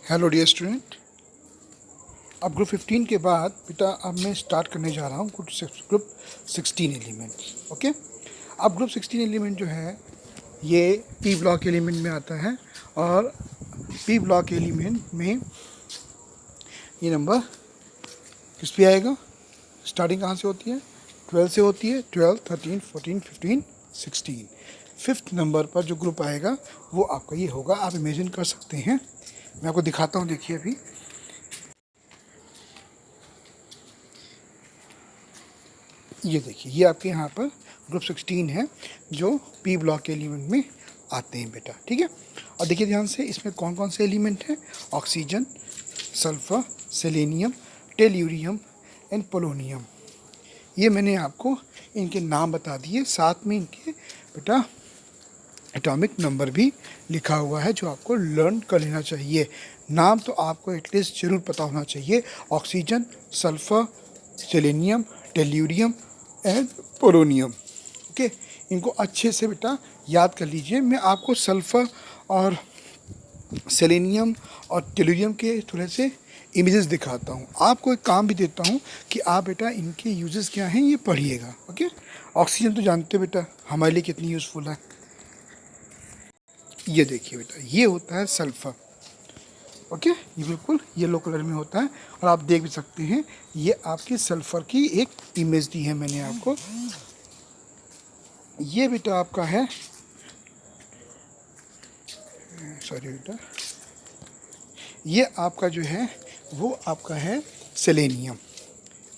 Hello dear student, अब group 15 के बाद बेटा अब मैं स्टार्ट करने जा रहा हूँ ग्रुप 16 एलिमेंट। ओके, अब ग्रुप 16 एलिमेंट जो है ये पी ब्लॉक एलिमेंट में आता है और पी ब्लॉक एलिमेंट में ये नंबर किस पे आएगा? स्टार्टिंग कहाँ से होती है? 12 से होती है। 12, 13, 14, 15, 16। फिफ्थ नंबर पर जो ग्रुप आएगा वो आपका ये होगा। आप इमेजिन कर सकते हैं, मैं आपको दिखाता हूँ। देखिए अभी ये देखिए, ये आपके यहाँ पर ग्रुप 16 है जो पी ब्लॉक एलिमेंट में आते हैं बेटा। ठीक है, और देखिए ध्यान से, इसमें कौन कौन से एलिमेंट हैं? Oxygen, sulphur, selenium, tellurium and polonium. ये मैंने आपको इनके नाम बता दिए, साथ में इनके बेटा एटॉमिक नंबर भी लिखा हुआ है जो आपको लर्न कर लेना चाहिए। नाम तो आपको एटलीस्ट जरूर पता होना चाहिए। Oxygen, sulphur, selenium, tellurium and polonium. Okay, इनको अच्छे से बेटा याद कर लीजिए। मैं आपको सल्फर और सेलेनियम और टेल्यूरियम के थोड़े से इमेजेस दिखाता हूँ। आपको एक काम भी देता हूँ कि आप बेटा इनके यूजेस क्या हैं ये पढ़िएगा। ओके, ऑक्सीजन तो जानते हो बेटा हमारे लिए कितनी यूज़फुल है। ये देखिए बेटा, ये होता है सल्फर। ओके, ये बिल्कुल येलो कलर में होता है और आप देख भी सकते हैं ये आपकी सल्फर की एक इमेज दी है मैंने आपको। ये बेटा आपका है, सॉरी बेटा, ये आपका जो है वो आपका है सेलेनियम।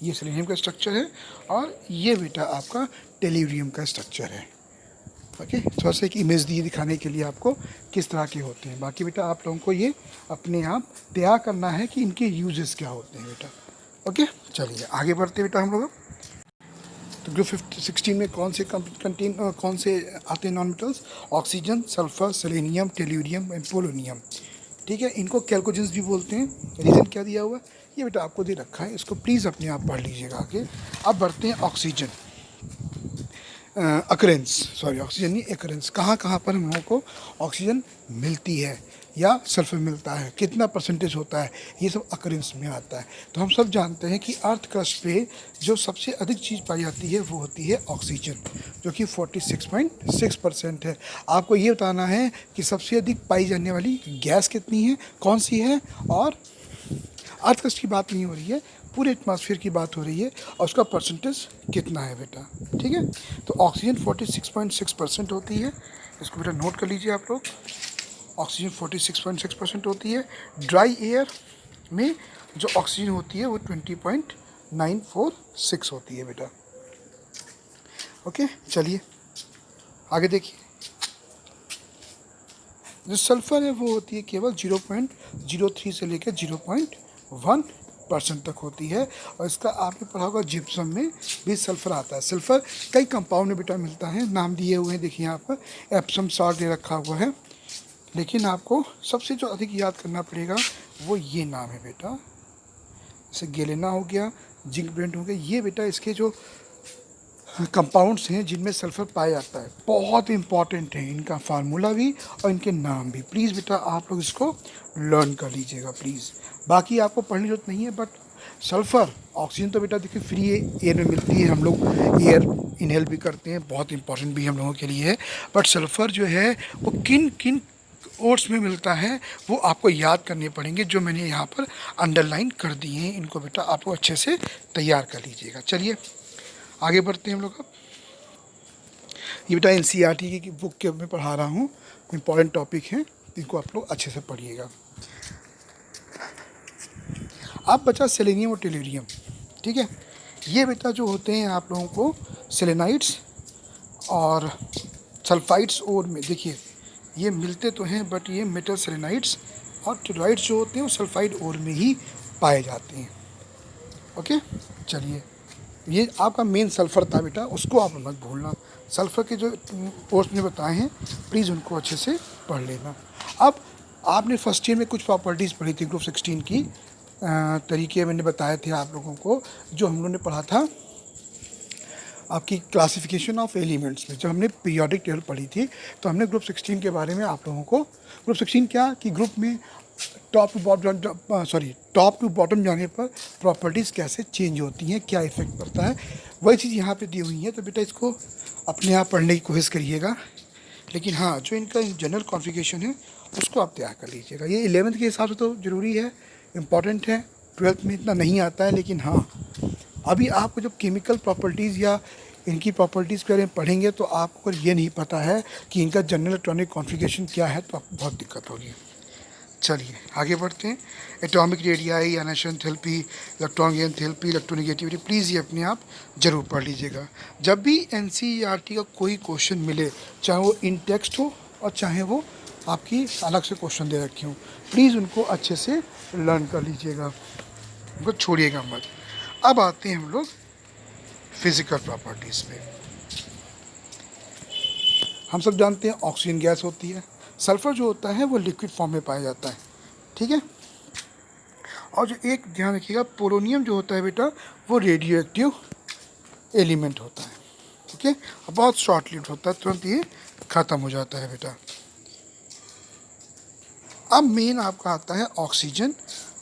ये सेलेनियम का स्ट्रक्चर है और ये बेटा आपका टेल्यूरियम का स्ट्रक्चर है। ओके, थोड़ा सा एक इमेज दी दिखाने के लिए आपको किस तरह के होते हैं। बाकी बेटा आप लोगों को ये अपने आप तैयार करना है कि इनके यूजेस क्या होते हैं बेटा। ओके, चलिए आगे बढ़ते बेटा हम लोग। तो ग्रुप 16 में कौन से कौन से आते हैं non metals? Oxygen, sulphur, selenium, tellurium and polonium. ठीक है, इनको कैल्कोजेंस भी बोलते हैं। रीज़न क्या दिया हुआ है ये बेटा आपको दे रखा है, इसको प्लीज़ अपने आप पढ़ लीजिएगा आगे। अब बढ़ते हैं ऑक्सीजन अकरेंस, सॉरी ऑक्सीजन नहीं अकरेंस। कहाँ कहाँ पर हम लोगों को ऑक्सीजन मिलती है या सल्फर मिलता है, कितना परसेंटेज होता है, ये सब अकरेंस में आता है। तो हम सब जानते हैं कि अर्थ क्रस्ट पे जो सबसे अधिक चीज़ पाई जाती है वो होती है ऑक्सीजन, जो कि 46.6% है। आपको ये बताना है कि सबसे अधिक पाई जाने वाली गैस कितनी है, कौन सी है, और अर्थ क्रस्ट की बात नहीं हो रही है, पूरे एटमॉस्फेयर की बात हो रही है और उसका परसेंटेज कितना है बेटा। ठीक है, तो ऑक्सीजन 46.6% होती है, इसको बेटा नोट कर लीजिए आप लोग। ऑक्सीजन 46.6% होती है। ड्राई एयर में जो ऑक्सीजन होती है वो 20.946 होती है बेटा। ओके, चलिए आगे देखिए। जो सल्फर है वो होती है केवल 0.03 से लेकर 0.1% तक होती है और इसका आपने पढ़ा होगा जिप्सम में भी सल्फर आता है। सल्फर कई कंपाउंड में बेटा मिलता है, नाम दिए हुए हैं देखिए यहाँ पर, एप्सम सॉल्ट दे रखा हुआ है, लेकिन आपको सबसे जो अधिक याद करना पड़ेगा वो ये नाम है बेटा। जैसे गेलेना हो गया, जिंक ब्रेंट हो गया, ये बेटा इसके जो कंपाउंड्स हैं जिनमें सल्फर पाया जाता है, बहुत इंपॉर्टेंट है इनका फार्मूला भी और इनके नाम भी। प्लीज़ बेटा आप लोग इसको लर्न कर लीजिएगा प्लीज़। बाकी आपको पढ़ने की जरूरत नहीं है, बट सल्फ़र, ऑक्सीजन तो बेटा देखिए फ्री एयर में मिलती है, हम लोग एयर इनहेल भी करते हैं, बहुत इंपॉर्टेंट भी हम लोगों के लिए है। बट सल्फ़र जो है वो किन किन ओट्स में मिलता है वो आपको याद करने पड़ेंगे, जो मैंने यहाँ पर अंडरलाइन कर दिए हैं। इनको बेटा आप लोग अच्छे से तैयार कर लीजिएगा। चलिए आगे बढ़ते हैं हम लोग। अब ये बेटा NCERT की बुक के मैं पढ़ा रहा हूँ, इम्पॉर्टेंट टॉपिक हैं, इनको आप लोग अच्छे से पढ़िएगा। अब बचा सेलेनियम और टेल्यूरियम। ठीक है, ये बेटा जो होते हैं आप लोगों को सेलेनाइट्स और सल्फाइड्स और में देखिए ये मिलते तो हैं, बट ये मेटल सेलेनाइट्स और टेलुराइड्स जो होते हैं वो सल्फाइड ओर में ही पाए जाते हैं। ओके, चलिए ये आपका मेन सल्फ़र था बेटा, उसको आप मत भूलना। सल्फ़र के जो पोस्ट में बताए हैं प्लीज़ उनको अच्छे से पढ़ लेना। अब आपने फर्स्ट ईयर में कुछ प्रॉपर्टीज़ पढ़ी थी ग्रुप 16 की, तरीके मैंने बताए थे आप लोगों को, जो हम लोगों ने पढ़ा था आपकी क्लासिफिकेशन ऑफ एलिमेंट्स में। जब हमने पीरियोडिक टेबल पढ़ी थी तो हमने ग्रुप 16 के बारे में आप लोगों को, ग्रुप 16 क्या कि ग्रुप में टॉप टू बॉटम जाने पर प्रॉपर्टीज़ कैसे चेंज होती हैं, क्या इफेक्ट पड़ता है, वही चीज़ यहाँ पे दी हुई है। तो बेटा इसको अपने आप पढ़ने की कोशिश करिएगा, लेकिन हाँ जो इनका जनरल कॉन्फ़िगरेशन है उसको आप तैयार कर लीजिएगा। ये 11th के हिसाब से तो ज़रूरी है, इम्पॉर्टेंट है, 12th में इतना नहीं आता है। लेकिन हाँ अभी आपको जब केमिकल प्रॉपर्टीज़ या इनकी प्रॉपर्टीज़ के बारे में पढ़ेंगे तो आपको अगर ये नहीं पता है कि इनका जनरल इलेक्ट्रॉनिक कॉन्फ़िगरेशन क्या है तो आपको बहुत दिक्कत होगी। चलिए आगे बढ़ते हैं। Atomic radii, energy enthalpy, electron gain enthalpy, electronegativity, please ये अपने आप ज़रूर पढ़ लीजिएगा। जब भी एनसीईआरटी का कोई क्वेश्चन मिले, चाहे वो इन टेक्स्ट हो और चाहे वो आपकी अलग से क्वेश्चन दे रखे हों, प्लीज़ उनको अच्छे से लर्न कर लीजिएगा, उनको छोड़िएगा मत। अब आते हैं हम लोग फिज़िकल प्रॉपर्टीज़ पे। हम सब जानते हैं ऑक्सीजन गैस होती है, सल्फ़र जो होता है वो लिक्विड फॉर्म में पाया जाता है, ठीक है। और जो एक ध्यान रखिएगा, पोलोनियम जो होता है बेटा वो रेडियो एक्टिव एलिमेंट होता है, ठीक है, बहुत शॉर्ट लिव्ड होता है, तुरंत ये ख़त्म हो जाता है बेटा। अब मेन आपका आता है ऑक्सीजन,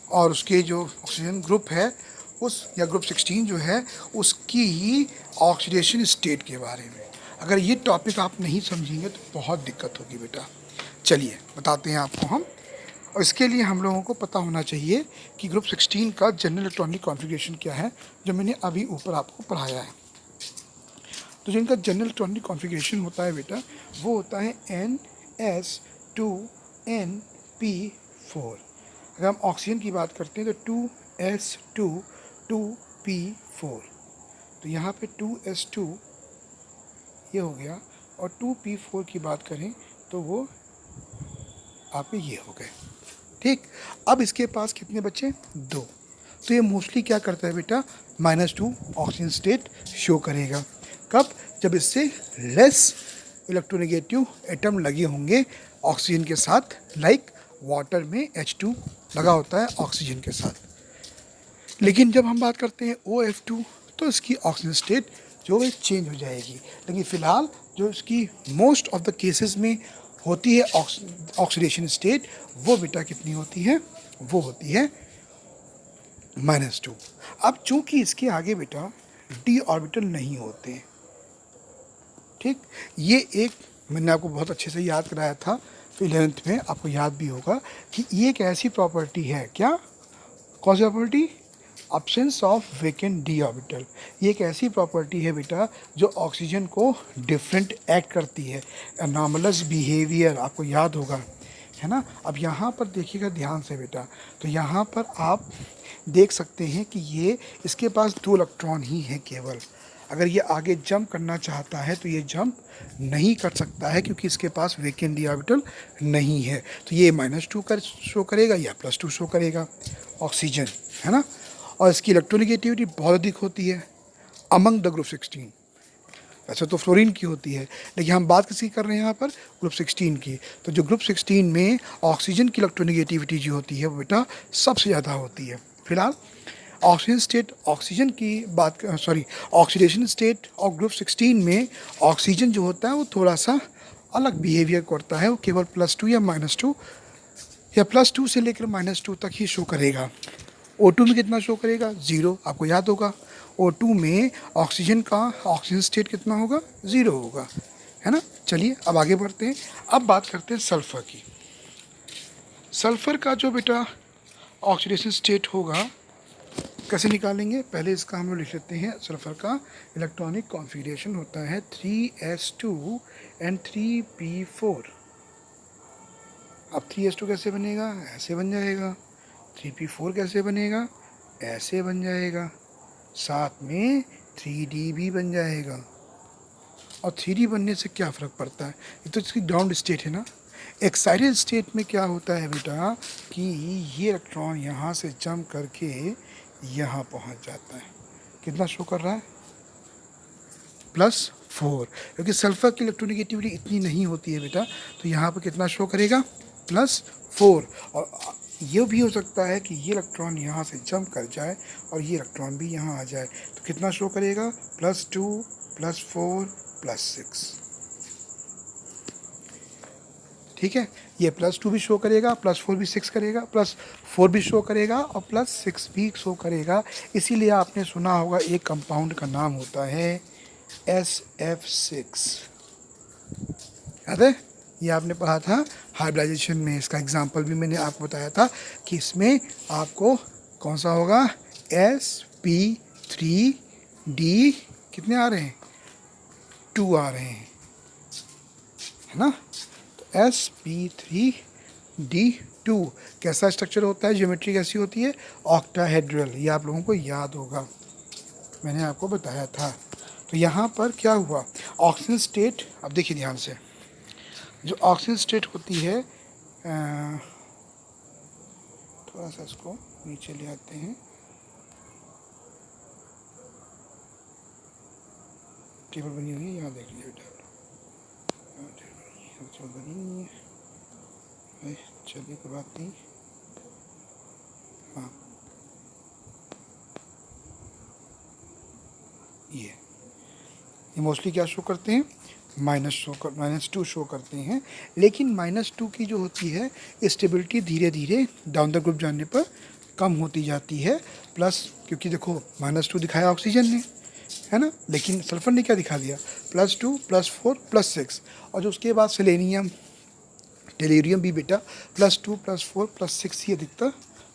और उसके जो ऑक्सीजन ग्रुप है उस या ग्रुप 16 जो है उसकी ऑक्सीडेशन स्टेट के बारे में। अगर ये टॉपिक आप नहीं समझेंगे तो बहुत दिक्कत होगी बेटा। चलिए बताते हैं आपको हम, और इसके लिए हम लोगों को पता होना चाहिए कि ग्रुप 16 का जनरल इलेक्ट्रॉनिक कॉन्फ़िगरेशन क्या है, जो मैंने अभी ऊपर आपको पढ़ाया है। तो जो इनका जनरल इलेक्ट्रॉनिक कॉन्फ़िगरेशन होता है बेटा वो होता है NS2NP4। अगर हम ऑक्सीजन की बात करते हैं तो 2S2 2P4, तो यहाँ पे 2S2 ये हो गया, और 2P4 की बात करें तो वो आपके ये हो गए, ठीक। अब इसके पास कितने बचे, 2। तो ये मोस्टली क्या करता है बेटा, -2 ऑक्सीजन स्टेट शो करेगा। कब, जब इससे लेस इलेक्ट्रोनेगेटिव एटम लगे होंगे ऑक्सीजन के साथ, लाइक वाटर में H2 लगा होता है ऑक्सीजन के साथ। लेकिन जब हम बात करते हैं OF2 तो इसकी ऑक्सीजन स्टेट जो है चेंज हो जाएगी। लेकिन फ़िलहाल जो इसकी मोस्ट ऑफ द केसेस में होती है ऑक्सीडेशन स्टेट, वो बेटा कितनी होती है, वो होती है -2। अब चूंकि इसके आगे बेटा d ऑर्बिटल नहीं होते, ठीक, ये एक मैंने आपको बहुत अच्छे से याद कराया था 11th में, आपको याद भी होगा कि ये एक ऐसी प्रॉपर्टी है, क्या, कौन सी property, absence of vacant D orbital. ये एक ऐसी प्रॉपर्टी है बेटा जो ऑक्सीजन को डिफरेंट एक्ट करती है, एनॉमलस बिहेवियर, आपको याद होगा, है ना। अब यहाँ पर देखिएगा ध्यान से बेटा, तो यहाँ पर आप देख सकते हैं कि ये इसके पास 2 इलेक्ट्रॉन ही हैं केवल। अगर ये आगे जंप करना चाहता है तो ये जंप नहीं कर सकता है क्योंकि इसके पास वेकेंट डी ऑर्बिटल नहीं है। तो ये -2 कर शो करेगा या +2 शो करेगा ऑक्सीजन, है ना। और इसकी इलेक्ट्रोनेगेटिविटी बहुत अधिक होती है अमंग द ग्रुप 16। वैसे तो फ्लोरीन की होती है, लेकिन हम बात किसकी कर रहे हैं यहाँ पर, ग्रुप 16 की। तो जो ग्रुप 16 में ऑक्सीजन की इलेक्ट्रोनेगेटिविटी जो होती है वो बेटा सबसे ज़्यादा होती है। फिलहाल ऑक्सीजन स्टेट, ऑक्सीजन की बात ऑक्सीडेशन स्टेट और ग्रुप 16 में ऑक्सीजन जो होता है वो थोड़ा सा अलग बिहेवियर करता है, वो केवल +2 या -2 या +2 से लेकर -2 तक ही शो करेगा। O2 में कितना शो करेगा, 0, आपको याद होगा। O2 में ऑक्सीजन का ऑक्सीजन स्टेट कितना होगा, 0 होगा, है ना। चलिए अब आगे बढ़ते हैं। अब बात करते हैं सल्फ़र की। सल्फ़र का जो बेटा ऑक्सीडेशन स्टेट होगा कैसे निकालेंगे, पहले इसका हम लोग लिख लेते हैं। सल्फ़र का इलेक्ट्रॉनिक कॉन्फ़िगरेशन होता है 3s2 and 3p4। अब 3s2 कैसे बनेगा, ऐसे बन जाएगा। 3p4 कैसे बनेगा, ऐसे बन जाएगा। साथ में 3d भी बन जाएगा। और 3d बनने से क्या फ़र्क पड़ता है, ये तो इसकी ग्राउंड स्टेट है ना। एक्साइटेड स्टेट में क्या होता है बेटा कि ये इलेक्ट्रॉन यहाँ से जंप करके यहाँ पहुँच जाता है। कितना शो कर रहा है, +4, क्योंकि सल्फ़र की इलेक्ट्रोनेगेटिविटी इतनी नहीं होती है बेटा, तो यहाँ पर कितना शो करेगा, +4। और ये भी हो सकता है कि ये इलेक्ट्रॉन यहाँ से जंप कर जाए और ये इलेक्ट्रॉन भी यहाँ आ जाए, तो कितना शो करेगा, +2 +4 +6, ठीक है। ये +2 भी शो करेगा, +4 भी 6 करेगा, +4 भी शो करेगा और +6 भी शो करेगा। इसीलिए आपने सुना होगा एक कंपाउंड का नाम होता है SF6। याद है? ये आपने पढ़ा था हाइब्रिडाइजेशन में। इसका एग्जाम्पल भी मैंने आपको बताया था कि इसमें आपको कौन सा होगा, sp3d कितने आ रहे हैं, 2 आ रहे हैं, है ना। तो sp3d2 कैसा स्ट्रक्चर होता है, ज्योमेट्री कैसी होती है, ऑक्टाहेड्रल। ये आप लोगों को याद होगा, मैंने आपको बताया था। तो यहाँ पर क्या हुआ, ऑक्सीजन स्टेट, अब देखिए ध्यान से, जो ऑक्सीजन स्टेट होती है, थोड़ा सा इसको नीचे ले आते हैं, टेबल बनी हुई है, यहाँ देख लीजिए बेटा, बनी है, चलिए कोई बात नहीं। हाँ, ये मोस्टली क्या शो करते हैं, -2 शो करते हैं। लेकिन -2 की जो होती है स्टेबिलिटी धीरे धीरे डाउन द ग्रुप जाने पर कम होती जाती है। प्लस क्योंकि देखो -2 दिखाया ऑक्सीजन ने, है ना, लेकिन सल्फर ने क्या दिखा दिया, +2 +4 +6। और जो उसके बाद सेलेनियम टेलीरियम भी बेटा +2 +4 +6 ही अधिकतर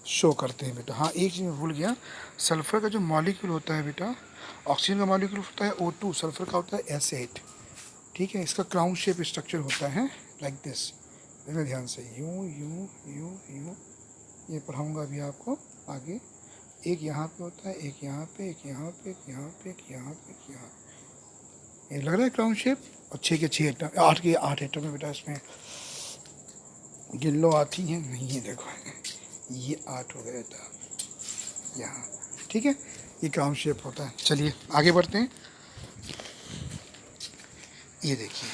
शो करते हैं बेटा। हाँ, एक चीज़ मैं भूल गया, सल्फ़र का जो मॉलिक्यूल होता है बेटा, ऑक्सीजन का मॉलिक्यूल होता है O2, सल्फ़र का होता है S8। ठीक है, इसका क्राउन शेप स्ट्रक्चर होता है लाइक दिस। देखना ध्यान से, यूँ यूँ यूँ यूँ, ये पढ़ाऊँगा अभी आपको आगे। एक यहाँ पे होता है, एक यहाँ पे, एक यहाँ पे, एक यहाँ पे, एक यहाँ पे, एक यहाँ। ये लग रहा है क्राउन शेप। और 6 के 6 एटम, 8 के 8 एटम है बेटा इसमें। गिल्लो आती हैं नहीं, ये देखो ये 8 हो गया था यहाँ। ठीक है, ये क्राउन शेप होता है। चलिए आगे बढ़ते हैं। ये देखिए,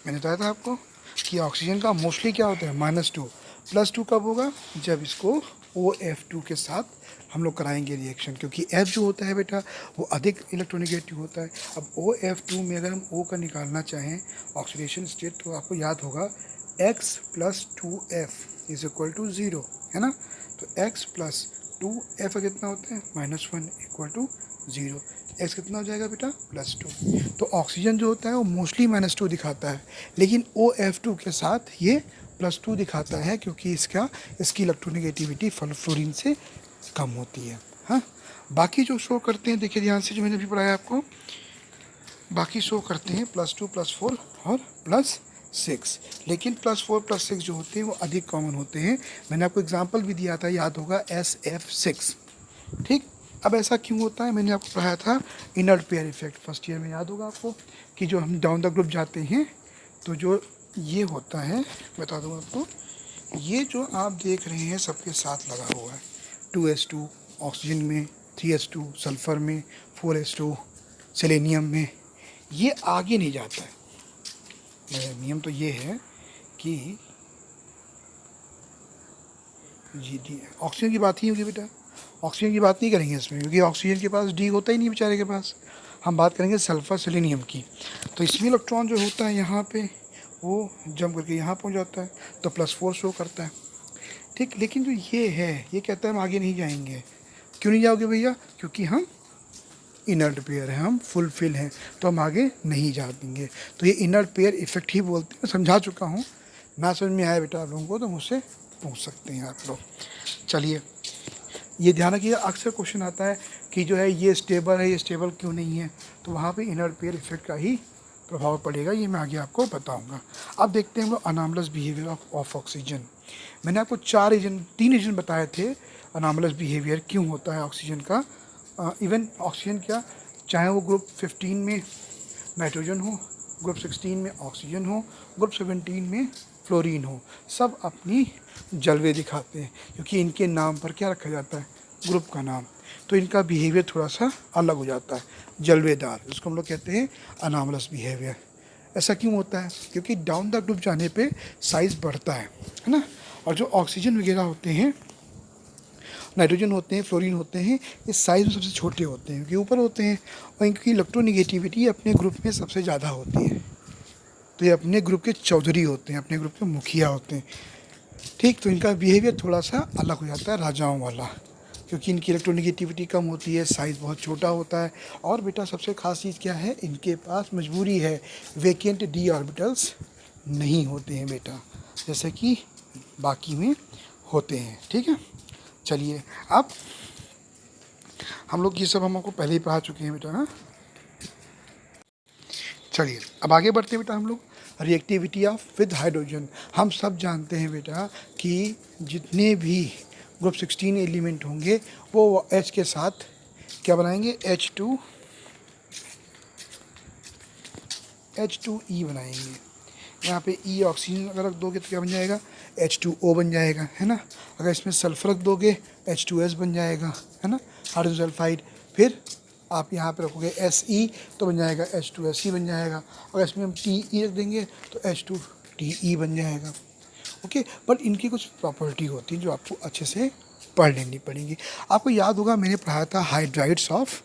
मैंने बताया था आपको कि ऑक्सीजन का मोस्टली क्या होता है, -2। +2 कब होगा, जब इसको OF2 के साथ हम लोग कराएंगे रिएक्शन, क्योंकि F जो होता है बेटा वो अधिक इलेक्ट्रोनेगेटिव होता है। अब OF2 में अगर हम O का निकालना चाहें ऑक्सीडेशन स्टेट, तो आपको याद होगा X + 2F = 0, है ना। तो X + 2F कितना होता है, -1 = 0। X कितना हो जाएगा बेटा, +2। तो ऑक्सीजन जो होता है वो मोस्टली -2 दिखाता है, लेकिन OF2 के साथ ये +2 दिखाता है, क्योंकि इसकी इलेक्ट्रोनेगेटिविटी फ्लोरीन से कम होती है। हाँ, बाकी जो शो करते हैं, देखिए ध्यान से, जो मैंने अभी पढ़ाया आपको, बाकी शो करते हैं +2 +4 और +6। लेकिन +4 +6 जो होते हैं वो अधिक कॉमन होते हैं। मैंने आपको एग्जांपल भी दिया था, याद होगा, SF6। ठीक, अब ऐसा क्यों होता है, मैंने आपको पढ़ाया था inert pair effect first year में, याद होगा आपको, कि जो हम डाउन द ग्रुप जाते हैं तो जो ये होता है, बता दूँ आपको, ये जो आप देख रहे हैं सबके साथ लगा हुआ है, 2s2 ऑक्सीजन में, 3s2 सल्फ़र में, 4s2 सेलेनियम में, ये आगे नहीं जाता है। नियम तो ये है कि जी ऑक्सीजन की बात ही होगी बेटा, ऑक्सीजन की बात नहीं करेंगे इसमें, क्योंकि ऑक्सीजन के पास D होता ही नहीं बेचारे के पास। हम बात करेंगे सल्फ़र सेलेनियम की। तो इसमें इलेक्ट्रॉन जो होता है यहाँ पे वो जंप करके यहाँ पहुँच जाता है, तो +4 शो करता है। ठीक, लेकिन जो ये है, ये कहता है हम आगे नहीं जाएंगे। क्यों नहीं जाओगे भैया, क्योंकि हम इनर्ट पेयर हैं, हम फुलफिल हैं, तो हम आगे नहीं जा देंगे। तो ये इनर्ट पेयर इफेक्ट ही बोलते हैं, समझा चुका हूँ। ना समझ में आया बेटा आप लोगों को तो मुझसे पूछ सकते हैं आप लोग। चलिए, ये ध्यान रखिए, अक्सर क्वेश्चन आता है कि जो है ये स्टेबल है, ये स्टेबल क्यों नहीं है, तो वहाँ पे इनर्ट पेयर इफेक्ट का ही प्रभाव पड़ेगा। ये मैं आगे आपको बताऊँगा। अब देखते हैं हम लोग अनॉमलस बिहेवियर ऑफ ऑक्सीजन। मैंने आपको 3 रीजन बताए थे अनॉमलस बिहेवियर क्यों होता है ऑक्सीजन का। इवन ऑक्सीजन क्या, चाहे वो ग्रुप 15 में नाइट्रोजन हो, ग्रुप 16 में ऑक्सीजन हो, ग्रुप 17 में फ्लोरीन हो, सब अपनी जलवे दिखाते हैं, क्योंकि इनके नाम पर क्या रखा जाता है, ग्रुप का नाम। तो इनका बिहेवियर थोड़ा सा अलग हो जाता है, जलवेदार, इसको हम लोग कहते हैं अनॉमलस बिहेवियर। ऐसा क्यों होता है, क्योंकि डाउन द ग्रुप जाने पे साइज़ बढ़ता है ना। और जो ऑक्सीजन वगैरह होते हैं, नाइट्रोजन होते हैं, फ्लोरीन होते हैं, ये साइज़ में सबसे छोटे होते हैं, क्योंकि ऊपर होते हैं, और इनकी इलेक्ट्रोनेगेटिविटी अपने ग्रुप में सबसे ज़्यादा होती है। तो ये अपने ग्रुप के चौधरी होते हैं, अपने ग्रुप के मुखिया होते हैं। ठीक, तो इनका बिहेवियर थोड़ा सा अलग हो जाता है राजाओं वाला, क्योंकि इनकी इलेक्ट्रोनिगेटिविटी कम होती है, साइज़ बहुत छोटा होता है। और बेटा सबसे खास चीज़ क्या है, इनके पास मजबूरी है, वेकेंट डी ऑर्बिटल्स नहीं होते हैं बेटा, जैसे कि बाकी में होते हैं। ठीक है, चलिए अब हम लोग ये सब हम आपको पहले ही पढ़ा चुके हैं बेटा। हाँ, चलिए अब आगे बढ़ते हैं बेटा। हम लोग रिएक्टिविटी ऑफ विद हाइड्रोजन, हम सब जानते हैं बेटा कि जितने भी ग्रुप 16 एलिमेंट होंगे वो H के साथ क्या बनाएंगे, H2E बनाएंगे। यहाँ पे E ऑक्सीजन अगर रख दोगे तो क्या बन जाएगा, H2O बन जाएगा, है ना। अगर इसमें सल्फर रख दोगे H2S बन जाएगा, है ना, हाइड्रोजन सल्फाइड। फिर आप यहाँ पे रखोगे Se तो बन जाएगा H2Se बन जाएगा। अगर इसमें हम Te रख देंगे तो H2Te बन जाएगा। ओके, बट इनकी कुछ प्रॉपर्टी होती है जो आपको अच्छे से पढ़ लेनी पड़ेंगी। आपको याद होगा मैंने पढ़ाया था हाइड्राइड्स ऑफ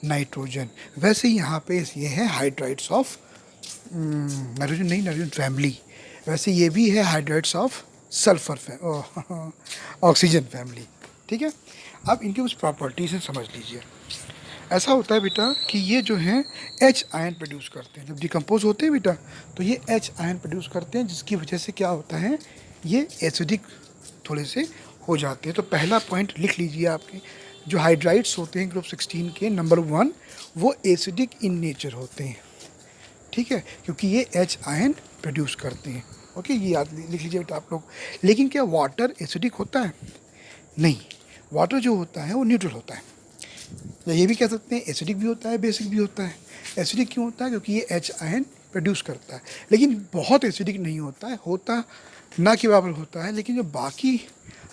नाइट्रोजन, वैसे ही यहाँ पे ये है हाइड्राइड्स ऑफ नाइट्रोजन नहीं, नाइट्रोजन फैमिली। वैसे ये भी है hydrides of sulphur oxygen family. ठीक है, अब इनकी कुछ प्रॉपर्टीज हैं, समझ लीजिए। ऐसा होता है बेटा कि ये जो हैं H आयन प्रोड्यूस करते हैं, जब डिकम्पोज होते हैं बेटा तो ये H आयन प्रोड्यूस करते हैं, जिसकी वजह से क्या होता है, ये एसिडिक थोड़े से हो जाते हैं। तो पहला पॉइंट लिख लीजिए आपके, जो हाइड्राइड्स होते हैं ग्रुप 16 के, नंबर 1 वो एसिडिक इन नेचर होते हैं। ठीक है, क्योंकि ये H आयन प्रोड्यूस करते हैं। ओके, ये याद लिख लीजिए बेटा आप लोग। लेकिन क्या वाटर एसिडिक होता है? नहीं, वाटर जो होता है वो न्यूट्रल होता है, या ये भी कह सकते हैं एसिडिक भी होता है, बेसिक भी होता है। एसिडिक क्यों होता है? क्योंकि ये H आयन प्रोड्यूस करता है, लेकिन बहुत एसिडिक नहीं होता है, होता ना के बराबर होता है। लेकिन जो बाकी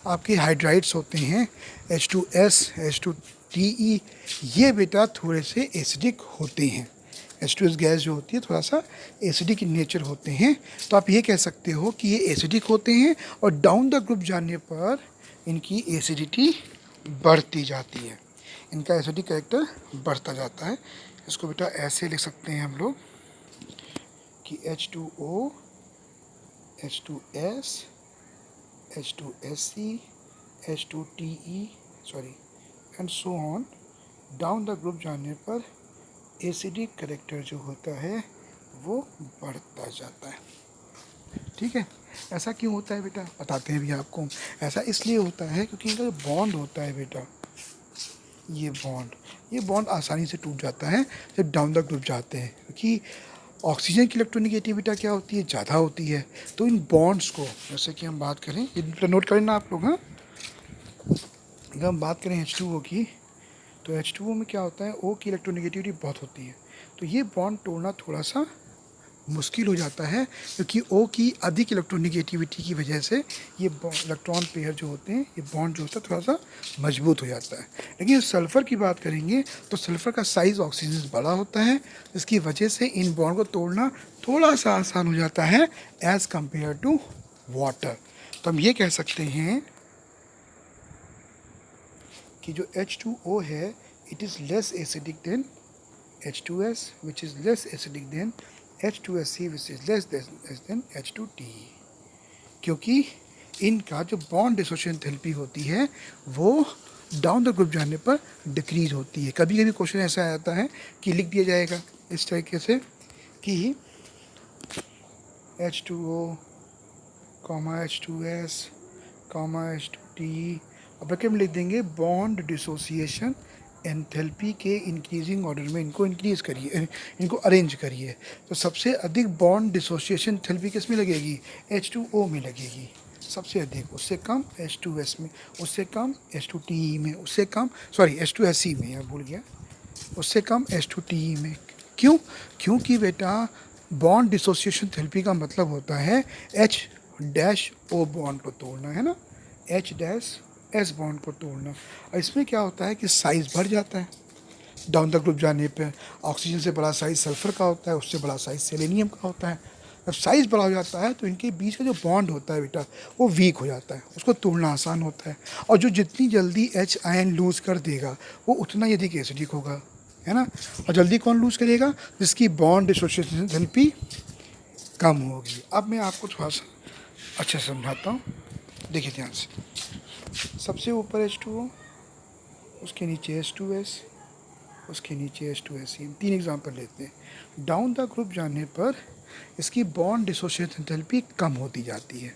आपके हाइड्राइड्स होते हैं H2S, H2Te, ये बेटा थोड़े से एसिडिक होते हैं। H2S गैस जो होती है थोड़ा सा एसिडिक इन नेचर होते हैं। तो आप ये कह सकते हो कि ये एसिडिक होते हैं और डाउन द ग्रुप जाने पर इनकी एसिडिटी बढ़ती जाती है, इनका एसिडिक कैरेक्टर बढ़ता जाता है। इसको बेटा ऐसे लिख सकते हैं हम लोग कि H2O, H2S, H2Se, H2Te sorry and so on, down the group जाने पर एसिडिक कैरेक्टर जो होता है वो बढ़ता जाता है। ठीक है, ऐसा क्यों होता है बेटा, बताते हैं भी आपको। ऐसा इसलिए होता है क्योंकि इनका जो बॉन्ड होता है बेटा, ये बॉन्ड आसानी से टूट जाता है जब डाउन द ग्रुप जाते हैं, क्योंकि ऑक्सीजन की इलेक्ट्रोनिगेटिविटी क्या होती है, ज़्यादा होती है। तो इन बॉन्ड्स को, जैसे कि हम बात करें, ये नोट करें ना आप लोग। हाँ, अगर हम बात करें H2O की, तो H2O में क्या होता है, O की इलेक्ट्रोनिगेटिविटी बहुत होती है, तो ये बॉन्ड तोड़ना थोड़ा सा मुश्किल हो जाता है, क्योंकि O की अधिक इलेक्ट्रोनिगेटिविटी की वजह से ये इलेक्ट्रॉन पेयर जो होते हैं, ये बॉन्ड जो होता है थोड़ा सा मजबूत हो जाता है। लेकिन सल्फ़र की बात करेंगे तो सल्फ़र का साइज़ ऑक्सीजन से बड़ा होता है, जिसकी वजह से इन बॉन्ड को तोड़ना थोड़ा सा आसान हो जाता है एज़ कम्पेयर टू वाटर। तो हम ये कह सकते हैं कि जो H2O है, it is less acidic then H2S, which is less acidic than H2SC, which is less than H2Te, क्योंकि इनका जो बॉन्ड डिसोसिएशन थेरेपी होती है वो डाउन द ग्रुप जाने पर डिक्रीज होती है। कभी कभी क्वेश्चन ऐसा आता है कि लिख दिया जाएगा इस तरीके से कि H2O, H2S, H2Te, और ब्रैकेट में लिख देंगे बॉन्ड डिसोसिएशन एंथैल्पी के इंक्रीजिंग ऑर्डर में इनको इंक्रीज करिए, इनको अरेंज करिए। तो सबसे अधिक बॉन्ड डिसोसिएशन एंथैल्पी किस में लगेगी, H2O में लगेगी सबसे अधिक, उससे कम H2S में, उससे कम H2Te में, उससे कम H2Se में, यार भूल गया, उससे कम H2Te में। क्यों? क्योंकि बेटा बॉन्ड डिसोसिएशन थेरेपी का मतलब होता है H-O बॉन्ड को तोड़ना, है ना, H-S बॉन्ड को तोड़ना। और इसमें क्या होता है कि साइज़ बढ़ जाता है डाउन द ग्रुप जाने पे। ऑक्सीजन से बड़ा साइज़ सल्फ़र का होता है, उससे बड़ा साइज़ सेलेनियम का होता है। जब साइज़ बड़ा हो जाता है तो इनके बीच का जो बॉन्ड होता है बेटा वो वीक हो जाता है, उसको तोड़ना आसान होता है। और जो जितनी जल्दी H आयन लूज़ कर देगा वो उतना ही अधिक एसिडिक होगा, है ना। और जल्दी कौन लूज़ करेगा, जिसकी बॉन्ड डिसोसिएशन थेरेपी कम होगी। अब मैं आपको थोड़ा सा अच्छे से समझाता हूँ, देखिए ध्यान से। सबसे ऊपर H2O, उसके नीचे H2S, उसके नीचे H2S, तीन एग्जाम्पल लेते हैं। डाउन द ग्रुप जाने पर इसकी बॉन्ड डिसोसिएशन एंथैल्पी कम होती जाती है।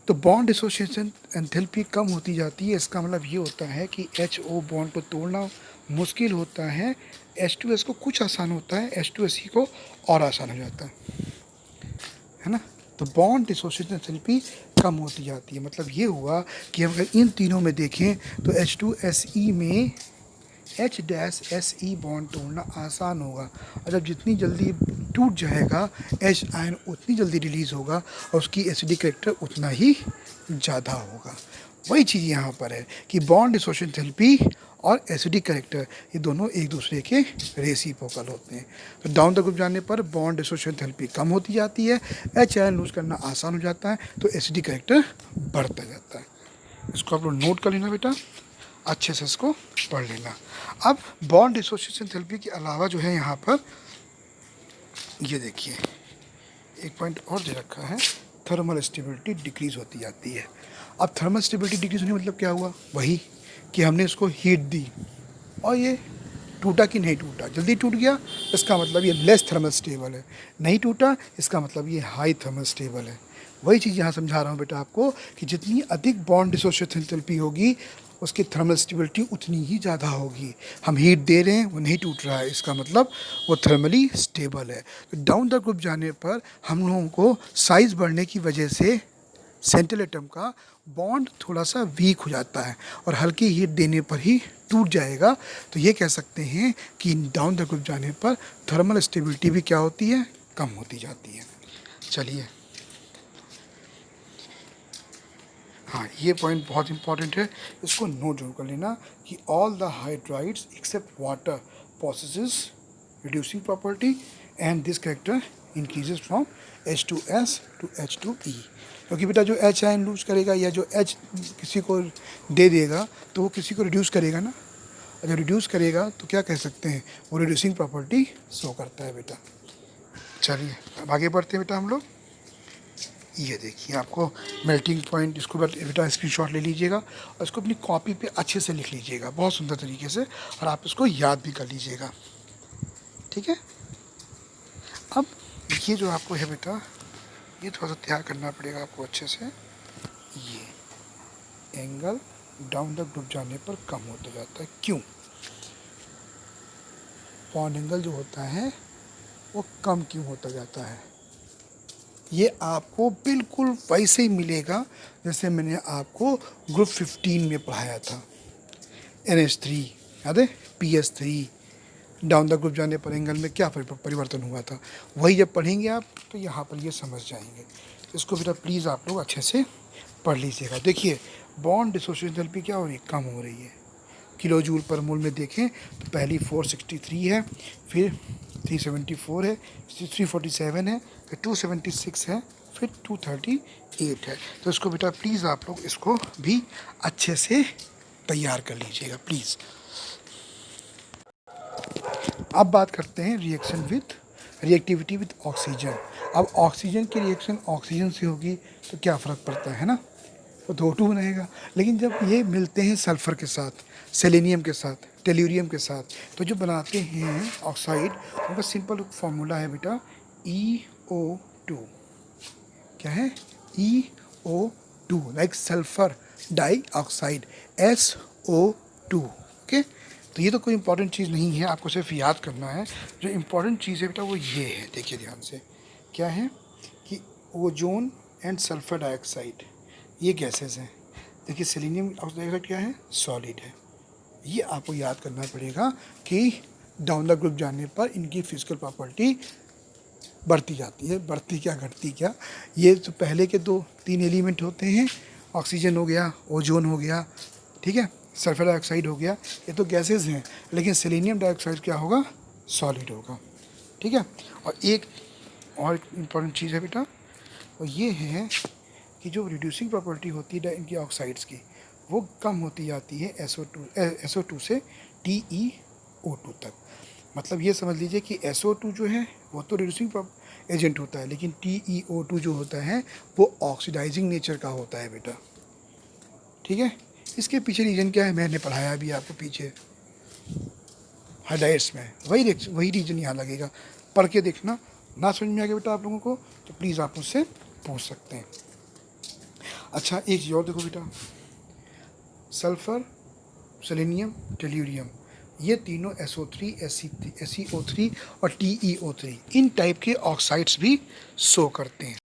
तो बॉन्ड डिसोसिएशन एंथैल्पी कम होती जाती है, इसका मतलब ये होता है कि HO बॉन्ड को तोड़ना मुश्किल होता है, H2S को कुछ आसान होता है, H2SE को और आसान हो जाता है ना। तो बॉन्ड डिसोसिएशन एंथैल्पी कम होती जाती है। मतलब ये हुआ कि हम अगर इन तीनों में देखें तो H2SE में H-SE बॉन्ड तोड़ना आसान होगा, और जब जितनी जल्दी टूट जाएगा H आयन उतनी जल्दी रिलीज़ होगा और उसकी एसिडिक कैरेक्टर उतना ही ज़्यादा होगा। वही चीज़ यहाँ पर है कि बॉन्ड डिसोसिएशन एंथैल्पी और एसिडिक कैरेक्टर ये दोनों एक दूसरे के रेसिप्रोकल होते हैं। तो डाउन द ग्रुप जाने पर बॉन्ड डिसोसिएशन एंथैल्पी कम होती जाती है, H आयन लूज करना आसान हो जाता है, तो एसिडिक कैरेक्टर बढ़ता जाता है। इसको आप लोग नोट कर लेना बेटा, अच्छे से इसको पढ़ लेना। अब बॉन्ड डिसोसिएशन एंथैल्पी के अलावा जो है यहाँ पर ये देखिए एक पॉइंट और दे रखा है, थर्मल स्टेबिलिटी डिक्रीज़ होती जाती है। अब थर्मल स्टेबिलिटी डिक्रीज होने मतलब क्या हुआ, वही कि हमने इसको हीट दी और ये टूटा कि नहीं टूटा, जल्दी टूट गया इसका मतलब ये लेस थर्मल स्टेबल है, नहीं टूटा इसका मतलब ये हाई थर्मल स्टेबल है। वही चीज़ यहाँ समझा रहा हूँ बेटा आपको कि जितनी अधिक बॉन्ड डिसोसिएशन एंथैल्पी होगी उसकी थर्मल स्टेबिलिटी उतनी ही ज़्यादा होगी। हम हीट दे रहे हैं वो नहीं टूट रहा है, इसका मतलब वो थर्मली स्टेबल है। तो डाउन द ग्रुप जाने पर हम लोगों को साइज़ बढ़ने की वजह से सेंट्रल एटम का बॉन्ड थोड़ा सा वीक हो जाता है और हल्की हीट देने पर ही टूट जाएगा। तो ये कह सकते हैं कि डाउन द ग्रुप जाने पर थर्मल स्टेबिलिटी भी क्या होती है, कम होती जाती है। चलिए, हाँ ये पॉइंट बहुत इंपॉर्टेंट है, इसको नोट जरूर कर लेना कि all the hydrides except water possesses reducing property and this character increases from H2S to H2E। क्योंकि बेटा जो H आयन लूज करेगा या जो H किसी को दे देगा तो वो किसी को रिड्यूस करेगा ना, और जब रिड्यूस करेगा तो क्या कह सकते हैं, वो रिड्यूसिंग प्रॉपर्टी शो करता है बेटा। चलिए अब आगे बढ़ते हैं बेटा हम लोग। ये देखिए आपको मेल्टिंग पॉइंट, इसको बेटा स्क्रीनशॉट ले लीजिएगा और इसको अपनी कॉपी पे अच्छे से लिख लीजिएगा बहुत सुंदर तरीके से, और आप इसको याद भी कर लीजिएगा, ठीक है। अब ये जो आपको है बेटा ये थोड़ा सा तैयार करना पड़ेगा आपको अच्छे से। ये एंगल डाउन द ग्रुप जाने पर कम होता जाता है, क्यों? बॉन्ड एंगल जो होता है वो कम क्यों होता जाता है, ये आपको बिल्कुल वैसे ही मिलेगा जैसे मैंने आपको ग्रुप 15 में पढ़ाया था। NH3 याद है, PS3 डाउन द ग्रुप जाने पर एंगल में क्या परिवर्तन हुआ था, वही जब पढ़ेंगे आप तो यहाँ पर ये समझ जाएंगे। इसको बेटा प्लीज़ आप लोग अच्छे से पढ़ लीजिएगा। देखिए बॉन्ड डिसोसिएशन एंथैल्पी क्या हो रही है, कम हो रही है। किलो जूल पर मोल में देखें तो पहली 463 है, फिर 374 है, 347 है, फिर 276 है, फिर 238 है। तो इसको बेटा प्लीज़ आप लोग इसको भी अच्छे से तैयार कर लीजिएगा प्लीज़। अब बात करते हैं रिएक्टिविटी विद ऑक्सीजन। अब ऑक्सीजन की रिएक्शन ऑक्सीजन से होगी तो क्या फ़र्क पड़ता है ना, तो O2 रहेगा। लेकिन जब ये मिलते हैं सल्फ़र के साथ, सेलेनियम के साथ, टेल्यूरियम के साथ, तो जो बनाते हैं ऑक्साइड उनका सिंपल फार्मूला है बेटा EO2। क्या है, EO2 like sulphur dioxide SO2। Okay, तो ये तो कोई इंपॉर्टेंट चीज़ नहीं है, आपको सिर्फ याद करना है। जो इम्पॉर्टेंट चीज़ है बेटा वो ये है, देखिए ध्यान से, क्या है कि ओजोन एंड सल्फ़र डाइऑक्साइड ये गैसेस हैं। देखिए सेलेनियम ऑक्साइड क्या है, सॉलिड है। ये आपको याद करना पड़ेगा कि डाउन द ग्रुप जाने पर इनकी फिजिकल प्रॉपर्टी बढ़ती जाती है, बढ़ती क्या घटती क्या। ये तो पहले के 2-3 एलिमेंट होते हैं, ऑक्सीजन हो गया, ओजोन हो गया, ठीक है, सल्फर डाइऑक्साइड हो गया, ये तो गैसेस हैं। लेकिन सेलेनियम डाइऑक्साइड क्या होगा, सॉलिड होगा, ठीक है। और एक और इम्पॉर्टेंट चीज़ है बेटा, और ये है कि जो रिड्यूसिंग प्रॉपर्टी होती है इनकी ऑक्साइड्स की वो कम होती जाती है SO2 से TeO2 तक। मतलब ये समझ लीजिए कि SO2 जो है वो तो रिड्यूसिंग एजेंट होता है, लेकिन TeO2 जो होता है वो ऑक्सीडाइजिंग नेचर का होता है बेटा। ठीक है, इसके पीछे रीजन क्या है मैंने पढ़ाया अभी आपको पीछे हाइलाइट्स में, वही रीजन यहाँ लगेगा, पढ़ के देखना। ना समझ में आ गया बेटा आप लोगों को तो प्लीज़ आप मुझसे पूछ सकते हैं। अच्छा एक चीज़ और देखो बेटा, सल्फ़र, सेलेनियम, टेल्यूरियम, ये तीनों SO3, SeO3 और TeO3 इन टाइप के ऑक्साइड्स भी शो करते हैं।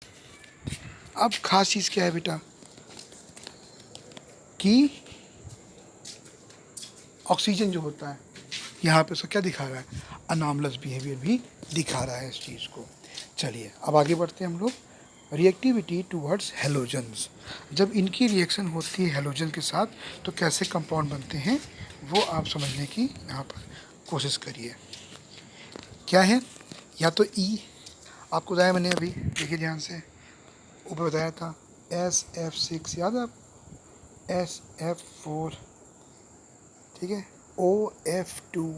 अब खास चीज़ क्या है बेटा कि ऑक्सीजन जो होता है यहाँ पे उसको क्या दिखा रहा है, अनॉमलस बिहेवियर भी दिखा रहा है इस चीज़ को। चलिए अब आगे बढ़ते हैं हम लोग। रिएक्टिविटी टूवर्ड्स हेलोजन्स, जब इनकी रिएक्शन होती है हेलोजन के साथ तो कैसे कंपाउंड बनते हैं वो आप समझने की यहाँ पर कोशिश करिए। क्या है, या तो E, आपको बताया मैंने अभी, देखिए ध्यान से, ऊपर बताया था SF6, याद है आप, SF4, ठीक है, OF2,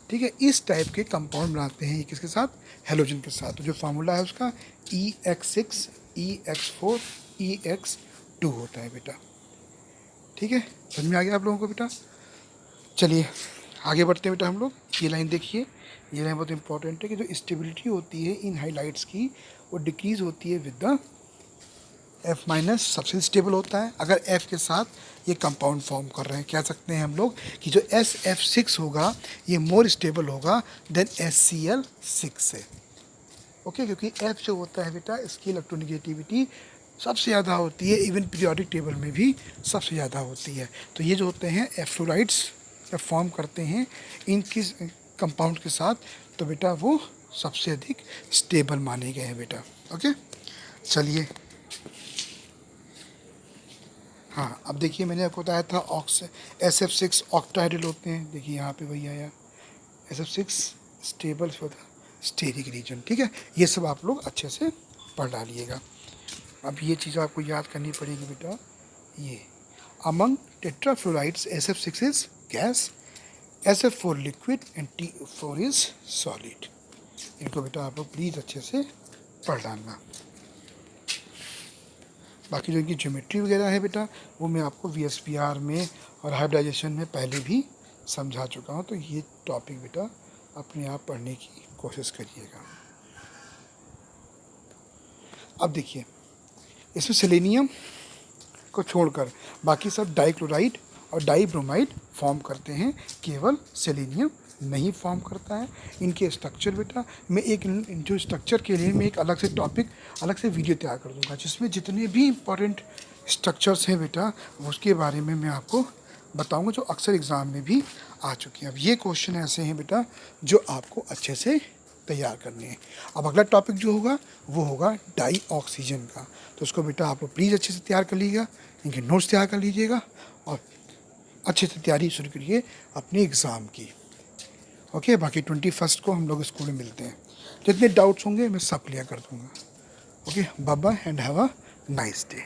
ठीक है, इस टाइप के कंपाउंड बनाते हैं ये किसके साथ, हेलोजन के साथ। तो जो फार्मूला है उसका EX6, EX4, EX2 होता है बेटा। ठीक है, समझ में आ गया आप लोगों को बेटा। चलिए आगे बढ़ते हैं बेटा हम लोग। ये लाइन देखिए, ये लाइन बहुत इंपॉर्टेंट है कि जो स्टेबिलिटी होती है इन हाइलाइट्स की वो डिक्रीज होती है विद द F- सबसे स्टेबल होता है अगर F के साथ ये कंपाउंड फॉर्म कर रहे हैं। कह सकते हैं हम लोग कि जो SF6 होगा ये मोर स्टेबल होगा देन HCl6 से। ओके, क्योंकि F जो होता है बेटा इसकी इलेक्ट्रोनेगेटिविटी सबसे ज़्यादा होती है, इवन पीरियोडिक टेबल में भी सबसे ज़्यादा होती है। तो ये जो होते हैं एफ्लोराइड्स जब फॉर्म करते हैं इनकी कंपाउंड के साथ तो बेटा वो सबसे अधिक स्टेबल माने गए हैं बेटा। ओके, चलिए हाँ, अब देखिए मैंने आपको बताया था SF6 ऑक्टाहाइड्रल होते हैं, देखिए यहाँ पे वही आया SF6 stable for the steric reason. ठीक है, ये सब आप लोग अच्छे से पढ़ डालिएगा। अब ये चीज़ आपको याद करनी पड़ेगी बेटा, ये among tetrafluorides SF6 is gas, SF4 liquid and T4 is solid. इनको बेटा आप लोग प्लीज़ अच्छे से पढ़ डालना। बाकी जो इनकी ज्योमेट्री वगैरह है बेटा वो मैं आपको VSPR में और हाइब्रिडाइजेशन में पहले भी समझा चुका हूँ, तो ये टॉपिक बेटा अपने आप पढ़ने की कोशिश करिएगा। अब देखिए इसमें सेलेनियम को छोड़कर बाकी सब डाइक्लोराइड और डाइब्रोमाइड फॉर्म करते हैं, केवल सेलेनियम नहीं फॉर्म करता है। इनके स्ट्रक्चर बेटा मैं एक जो स्ट्रक्चर के लिए मैं एक अलग से टॉपिक अलग से वीडियो तैयार कर दूंगा जिसमें जितने भी इम्पोर्टेंट स्ट्रक्चर्स हैं बेटा उसके बारे में मैं आपको बताऊंगा जो अक्सर एग्ज़ाम में भी आ चुके हैं। अब ये क्वेश्चन ऐसे हैं बेटा जो आपको अच्छे से तैयार करने हैं। अब अगला टॉपिक जो होगा वो होगा डाई ऑक्सीजन का, तो उसको बेटा आप लोग प्लीज़ अच्छे से तैयार कर लीजिएगा, इनके नोट्स तैयार कर लीजिएगा और अच्छे से तैयारी शुरू करिए अपने एग्ज़ाम की। ओके, बाकी 21 को हम लोग स्कूल में मिलते हैं। जितने डाउट्स होंगे मैं सब क्लियर कर दूँगा। Okay, bye bye and have a nice day.